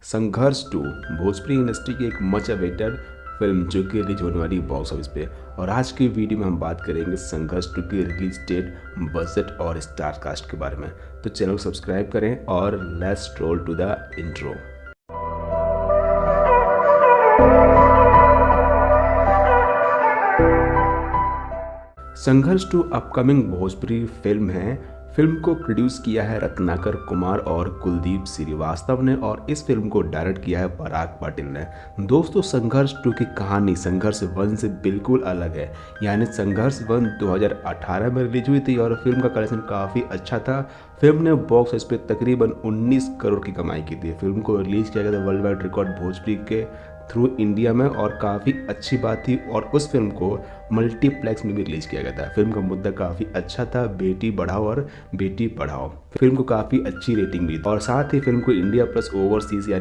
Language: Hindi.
संघर्ष 2 भोजपुरी इंडस्ट्री की एक मच अवेटेड फिल्म जो कि रिलीज होने वाली बॉक्स ऑफिस पे। और आज की वीडियो में हम बात करेंगे संघर्ष 2 की रिलीज डेट, बजट और स्टार कास्ट के बारे में। तो चैनल को सब्सक्राइब करें और let's roll to the intro. Sangharsh 2 upcoming Bhojpuri film है। फिल्म को प्रोड्यूस किया है रत्नाकर कुमार और कुलदीप श्रीवास्तव ने और इस फिल्म को डायरेक्ट किया है पराग पाटिल ने। दोस्तों, संघर्ष 2 की कहानी संघर्ष 1 से बिल्कुल अलग है। यानी संघर्ष 1 2018 में रिलीज हुई थी और फिल्म का कलेक्शन काफ़ी अच्छा था। फिल्म ने बॉक्स ऑफिस पे तकरीबन 19 करोड़ की कमाई की थी। फिल्म को रिलीज किया गया था वर्ल्ड वाइड रिकॉर्ड भोजपुरी के थ्रू इंडिया में और काफ़ी अच्छी बात थी। और उस फिल्म को मल्टीप्लेक्स में भी रिलीज किया गया था। फिल्म का मुद्दा काफ़ी अच्छा था, बेटी बढ़ाओ और बेटी पढ़ाओ। फिल्म को काफ़ी अच्छी रेटिंग मिली और साथ ही फिल्म को इंडिया प्लस ओवरसीज